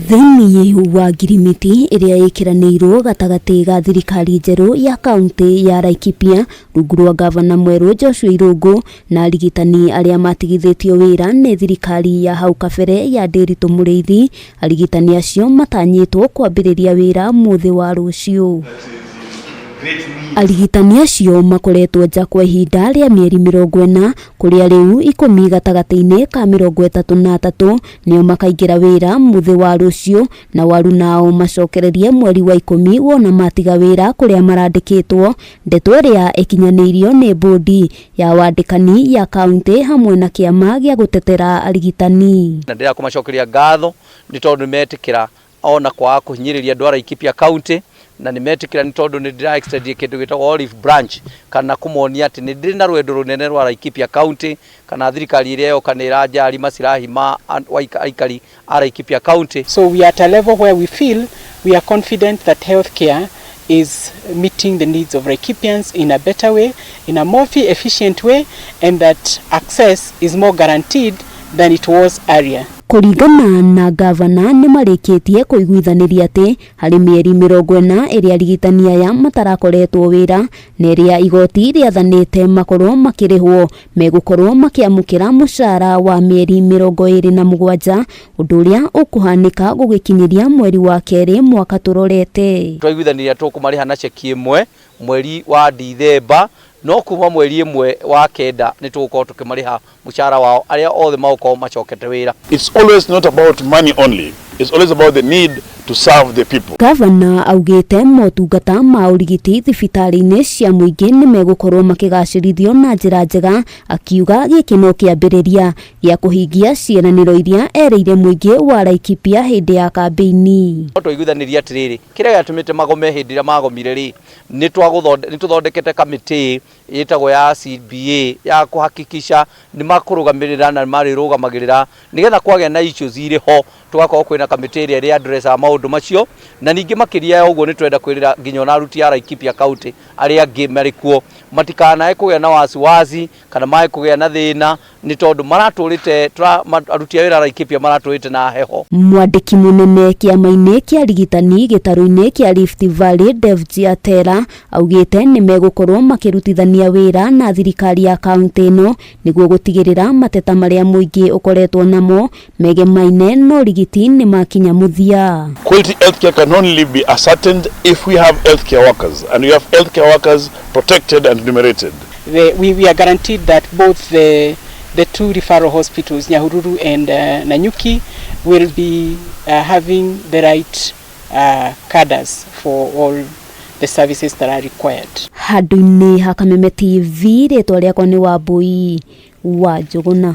Thĩinĩ wa ngirimiti ĩrĩa ĩkĩranĩirwo gatagati ga thirikari njeru ya kaunti ya Laikipia rungu rwa ngabana mwerũ Joshua Irungu na arigitani arĩa matigithitio wira nĩ thirikari ya hau kabere ya Nderitu Mureithi, arigitani acio matanyitwo kwambĩrĩria wira muthi wa ruciu. Arigitani acio makoretwo nja kwa ihinda rĩa mĩeri 40 kũrĩa rĩu 10 gatagati-inĩ ka 33 nĩo makaingĩra wĩra muthi wa ruciu na waru nao macokererie mweri wa 10 wona matiga wĩra kũrĩa marandĩkĩtwo, ndeto ĩrĩa ĩkinyanĩirio nĩ bodi ya wandĩkani ya kaunti hamwe na kĩama gĩa gũtetera arigitani. Na ndĩra kũmacokeria ngatho nĩ tondũ nĩmetĩkĩra ona kwa kũhinyĩrĩria andũ a Laikipia kaunti na nimetĩkĩra nĩ tondũ nĩ ndĩra extend kĩndũ gĩtagwo olive branch kana kũmonia atĩ nĩ ndĩrĩ na rwendo rũnene rwa Laikipia kaunti kana thirikari ĩrĩa yo kana ĩranjari macirahi ma aikari a Laikipia kaunti. So we are at a level where we feel we are confident that healthcare is meeting the needs of Laikipians in a better way, in a more efficient way, and that access is more guaranteed than it was earlier. Kũringana na ngavana nĩ marĩkĩtie kũiguithanĩria atĩ harĩ mĩeri 40 ĩrĩa arigitani aya matarakoretwo wĩra na ĩrĩa igoti rĩathanĩte makorwo makĩrĩhwo megũkorwo makĩamũkĩra mũcara wa mĩeri 27, ũndũ ũrĩa ũkũhanĩka gũgĩkinyĩria mweri wa kerĩ mwaka tũrorete. Twaiguithaniria tũkũmarĩha na cheki ĩmwe mweri wa Dithemba, no kuma mweri ĩmwe wa kenda nĩ tũgũkorwo tũkĩmarĩha mũcara wao arĩa othe magũkorwo macokete wĩra. It's always not about money only. It's always about the need to serve the people. Gavana augĩte motungata ma ũrigiti thibitarĩ-inĩ cia mũingĩ nĩ megũkorwo makĩgacĩrithio na njĩra njega, akiuga gĩkĩ no kĩambĩrĩria gĩa kũhingia ciĩranĩro iria erĩire mũingĩ wa Laikipia hĩndĩ ya kambĩini. Twaiguithaniria atĩrĩrĩ, kĩrĩa gĩatũmĩte magome hĩndĩ ĩrĩa magomire rĩ, nĩ tũthondekete kamĩtĩ ĩtagwo ya CBA ya kũhakikisha nĩ makũrũgamĩrĩra na marĩrũgamagĩrĩra nĩgetha kwagĩa na issues irĩ ho tugakorwo kwĩna kamĩtĩ ĩrĩa ĩrĩ address maũndũ macio, na ningĩ makĩria ũguo nĩ twenda kwĩrĩra nginya na aruti a Laikipia kaunti arĩa angĩ marĩ kuo matikanae kũgĩa na wasiwasi kana mae kũgĩa na thĩna nĩ tondũ maratũrĩte aruti a wĩra Laikipia maratũrĩte na heho. Mwandĩki mũnene kĩama-inĩ kĩa arigitani gĩtarũ-inĩ kĩa Rift Valley Devjiatera augĩte nĩ megũkorwo makĩrutithania wĩra na thirikari ya kaunti ĩno nĩguo gũtigĩrĩra mateta marĩa mũingĩ ũkoretwo namo megemaine no rigiti nĩ makinya mũthia. Quality healthcare can only be ascertained if we have healthcare workers, and we have healthcare workers protected and remunerated. We are guaranteed that both the two referral hospitals, Nyahururu and Nanyuki, will be having the right cadres for all the services that are required. Handũ-inĩ ha Kameme TV rĩtwa rĩakwa nĩ Wambui wa Njũgũna.